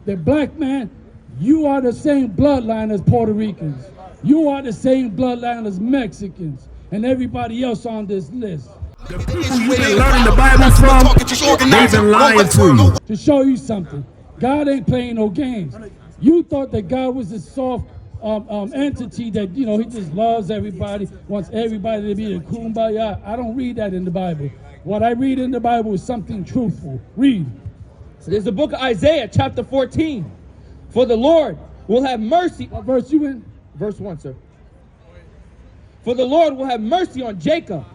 that black man, you are the same bloodline as Puerto Ricans. You are the same bloodline as Mexicans and everybody else on this list. The people you've been learning the Bible from, they've been lying to you. To show you something, God ain't playing no games. You thought that God was this soft entity that, you know, he just loves everybody, wants everybody to be a kumbaya. I don't read that in the Bible. What I read in the Bible is something truthful. Read. So there's the book of Isaiah, chapter 14. For the Lord will have mercy. What verse you in? Verse 1, sir. For the Lord will have mercy on Jacob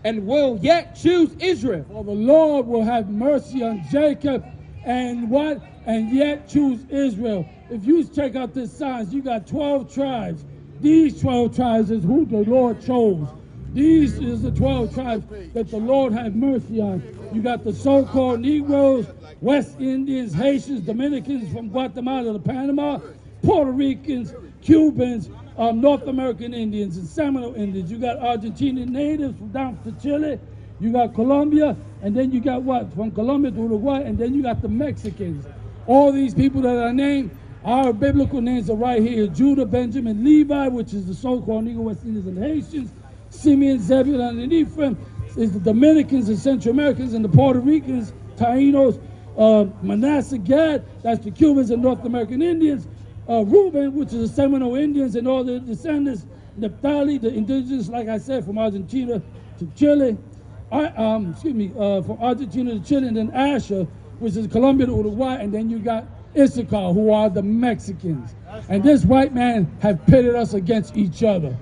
and will yet choose Israel. For the Lord will have mercy on Jacob and what? And yet choose Israel. If you check out this signs, you got 12 tribes. These 12 tribes is who the Lord chose. These is the 12 tribes that the Lord had mercy on. You got the so-called Negroes, West Indians, Haitians, Dominicans from Guatemala to Panama, Puerto Ricans, Cubans, North American Indians, and Seminole Indians. You got Argentinian natives from down to Chile. You got Colombia, and then you got what? From Colombia to Uruguay, and then you got the Mexicans. All these people that are named, our biblical names are right here. Judah, Benjamin, Levi, which is the so-called Negro, West Indians, and Haitians. Simeon, Zebulun, and Ephraim is the Dominicans and Central Americans, and the Puerto Ricans, Taínos, Manasseh, Gad, that's the Cubans and North American Indians. Reuben, which is the Seminole Indians and all the descendants. Naphtali, the indigenous, like I said, from Argentina to Chile. From Argentina to Chile, and then Asher, which is Colombia to Uruguay, and then you got Issachar, who are the Mexicans. And this white man have pitted us against each other.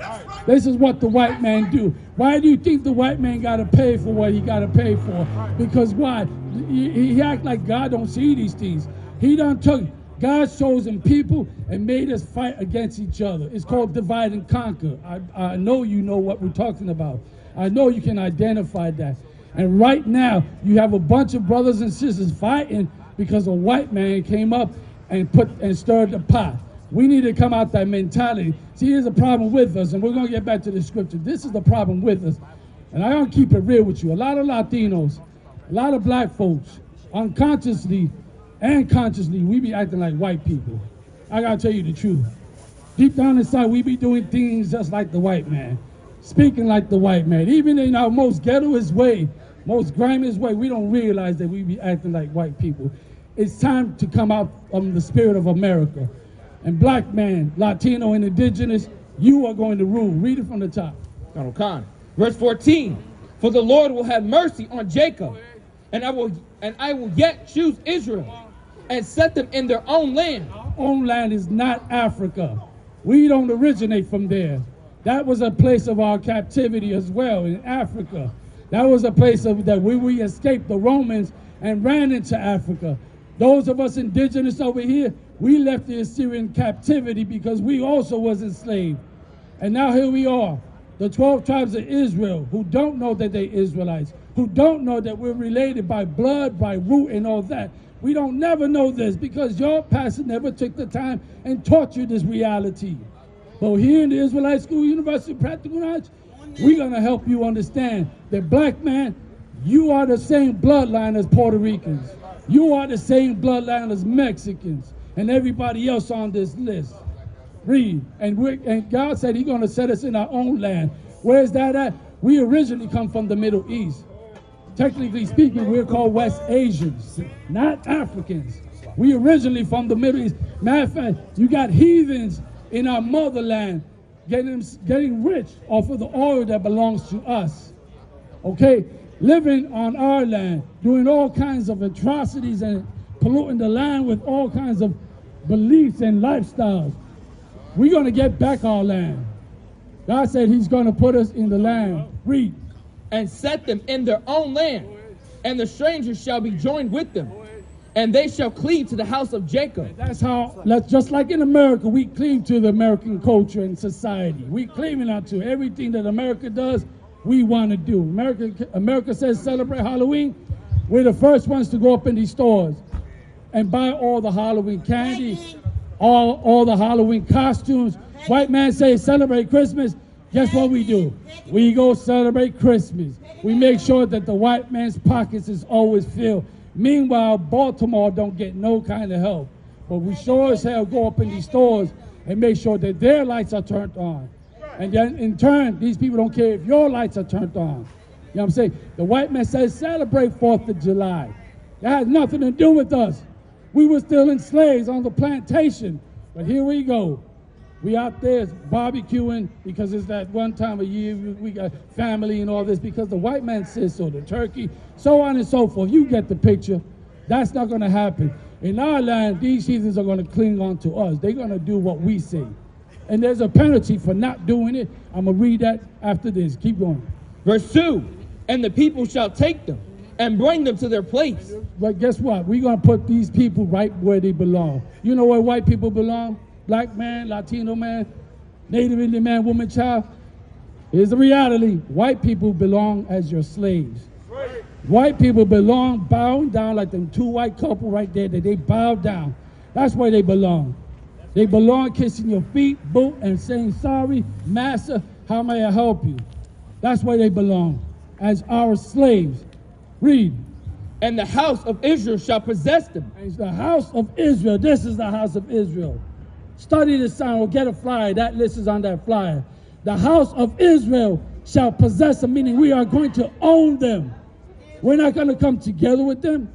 This is what the white man do. Why do you think the white man got to pay for what he got to pay for? Because why? He act like God don't see these things. He done took God's chosen people and made us fight against each other. It's called divide and conquer. I know you know what we're talking about. I know you can identify that. And right now, you have a bunch of brothers and sisters fighting because a white man came up and stirred the pot. We need to come out that mentality. See, here's a problem with us, and we're going to get back to the scripture. This is the problem with us. And I'm going to keep it real with you. A lot of Latinos, a lot of black folks, unconsciously and consciously, we be acting like white people. I got to tell you the truth. Deep down inside, we be doing things just like the white man, speaking like the white man. Even in our most ghettoest way, most grimiest way, we don't realize that we be acting like white people. It's time to come out from the spirit of America. And black man, Latino, and indigenous, you are going to rule. Read it from the top. Donald Khan. Verse 14. For the Lord will have mercy on Jacob, and I will yet choose Israel, and set them in their own land. Our own land is not Africa. We don't originate from there. That was a place of our captivity as well in Africa. That was a place that we escaped the Romans and ran into Africa. Those of us indigenous over here, we left the Assyrian captivity because we also was enslaved. And now here we are, the 12 tribes of Israel, who don't know that they're Israelites, who don't know that we're related by blood, by root, and all that. We don't never know this because your pastor never took the time and taught you this reality. But here in the Israelite School, University of Practical Knowledge, we're going to help you understand that black man, you are the same bloodline as Puerto Ricans. You are the same bloodline as Mexicans and everybody else on this list. Read. And God said he's going to set us in our own land. Where's that at? We originally come from the Middle East. Technically speaking, we're called West Asians, not Africans. We originally from the Middle East. Matter of fact, you got heathens in our motherland getting rich off of the oil that belongs to us. Okay? Living on our land, doing all kinds of atrocities and polluting the land with all kinds of beliefs and lifestyles. We're going to get back our land. God said he's going to put us in the land. Read. And set them in their own land, and the strangers shall be joined with them, and they shall cleave to the house of Jacob. That's how, just like in America, we cleave to the American culture and society. We cleaving out to everything that America does, we want to do. America says celebrate Halloween. We're the first ones to go up in these stores and buy all the Halloween candy, all the Halloween costumes. White man says celebrate Christmas. Guess what we do? We go celebrate Christmas. We make sure that the white man's pockets is always filled. Meanwhile, Baltimore don't get no kind of help. But we sure as hell go up in these stores and make sure that their lights are turned on. And then in turn, these people don't care if your lights are turned on. You know what I'm saying? The white man says celebrate 4th of July. That has nothing to do with us. We were still enslaved on the plantation. But here we go. We out there barbecuing because it's that one time a year we got family and all this because the white man says so, the turkey, so on and so forth. You get the picture. That's not going to happen. In our land, these heathens are going to cling on to us. They're going to do what we say. And there's a penalty for not doing it. I'm going to read that after this. Keep going. Verse 2, and the people shall take them and bring them to their place. But guess what? We're going to put these people right where they belong. You know where white people belong? Black man, Latino man, Native Indian man, woman, child. Here's the reality. White people belong as your slaves. White people belong bowing down like them two white couple right there that they bow down. That's where they belong. They belong kissing your feet, boot, and saying, sorry, master, how may I help you? That's where they belong, as our slaves. Read. And the house of Israel shall possess them. And it's the house of Israel. This is the house of Israel. Study the sign or get a flyer. That list is on that flyer. The house of Israel shall possess them, meaning we are going to own them. We're not going to come together with them.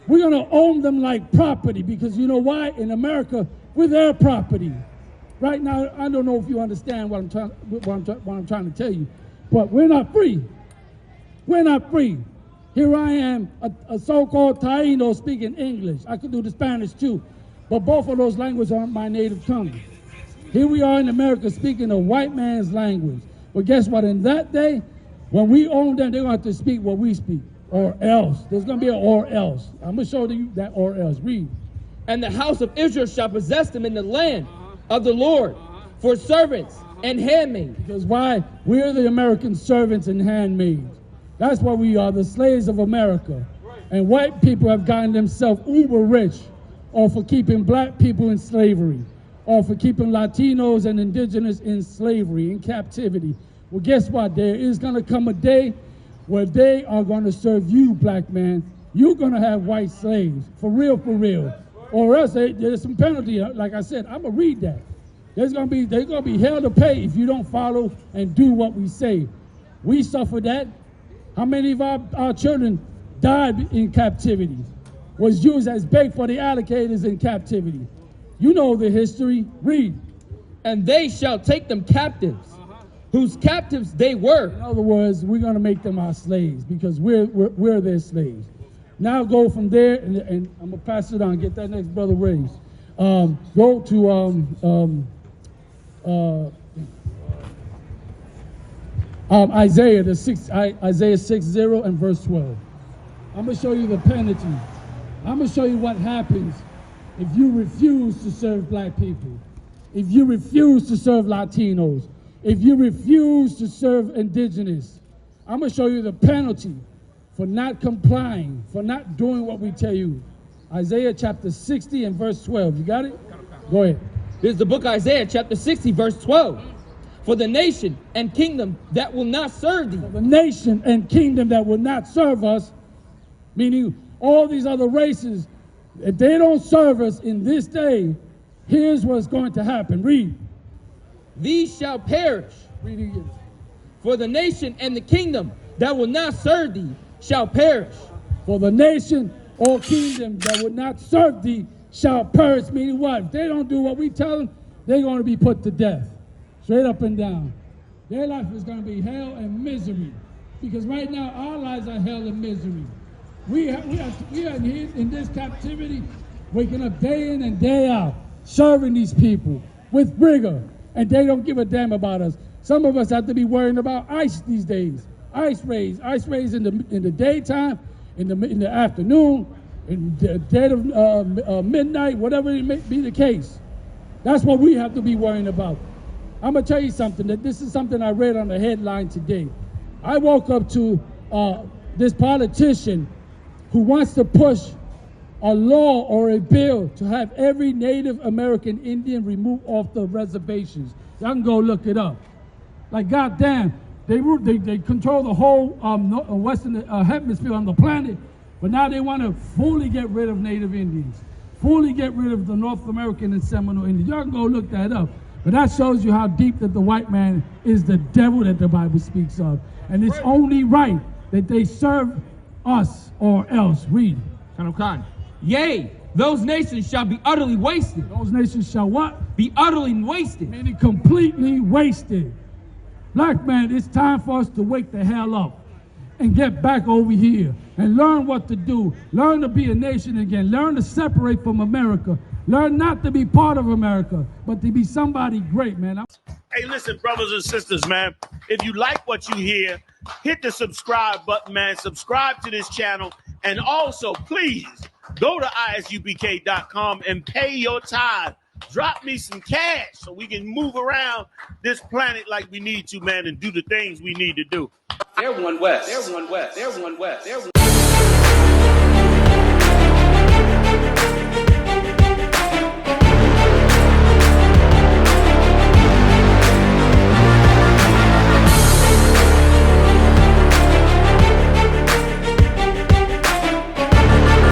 We're going to own them like property because you know why? In America, we're their property. Right now, I don't know if you understand what I'm trying to tell you, but we're not free. We're not free. Here I am, a so-called Taino speaking English. I could do the Spanish too. But both of those languages aren't my native tongue. Here we are in America speaking a white man's language. But guess what? In that day, when we own them, they're going to have to speak what we speak, or else. There's going to be an or else. I'm going to show you that or else. Read. And the house of Israel shall possess them in the land of the Lord for servants and handmaids. Because why? We're the American servants and handmaids. That's what we are, the slaves of America. And white people have gotten themselves uber rich or for keeping black people in slavery, or for keeping Latinos and indigenous in slavery, in captivity. Well, guess what? There is going to come a day where they are going to serve you, black man. You're going to have white slaves, for real, or else there's some penalty. Like I said, I'm going to read that. There's going to be hell to pay if you don't follow and do what we say. We suffer that. How many of our children died in captivity? Was used as bait for the allocators in captivity. You know the history. Read. And they shall take them captives, whose captives they were. In other words, we're going to make them our slaves because we're their slaves. Now go from there, and I'm going to pass it on. Get that next brother raised. Go to Isaiah 6:0 and verse 12. I'm going to show you the penalty. I'm going to show you what happens if you refuse to serve black people, if you refuse to serve Latinos, if you refuse to serve indigenous. I'm going to show you the penalty for not complying, for not doing what we tell you. Isaiah chapter 60 and verse 12. You got it? Go ahead. This is the book of Isaiah chapter 60 verse 12. For the nation and kingdom that will not serve thee. For the nation and kingdom that will not serve us, meaning all these other races, if they don't serve us in this day, here's what's going to happen. Read. These shall perish. Read it again. For the nation and the kingdom that will not serve thee shall perish. For the nation or kingdom that will not serve thee shall perish, meaning what? If they don't do what we tell them, they're going to be put to death. Straight up and down. Their life is going to be hell and misery. Because right now, our lives are hell and misery. We are here in this captivity, waking up day in and day out, serving these people with rigor, and they don't give a damn about us. Some of us have to be worrying about ICE these days. ICE raids in the daytime, in the afternoon, in the dead of midnight, whatever it may be the case. That's what we have to be worrying about. I'm gonna tell you something. That this is something I read on the headline today. I woke up to this politician who wants to push a law or a bill to have every Native American Indian removed off the reservations. Y'all can go look it up. Like, goddamn, they control the whole Western hemisphere on the planet, but now they want to fully get rid of Native Indians. fully get rid of the North American and Seminole Indians. Y'all can go look that up. But that shows you how deep that the white man is the devil that the Bible speaks of. And it's only right that they serve us or else. Read. Son of Khan. Yea, those nations shall be utterly wasted. Those nations shall what? Be utterly wasted. Meaning completely wasted. Black man, it's time for us to wake the hell up and get back over here and learn what to do. Learn to be a nation again. Learn to separate from America. Learn not to be part of America, but to be somebody great, man. Hey, listen, brothers and sisters, man. If you like what you hear, hit the subscribe button, man. Subscribe to this channel. And also, please, go to ISUPK.com and pay your tithe. Drop me some cash so we can move around this planet like we need to, man, and do the things we need to do. They're one West. They're one West. They're one West. They're one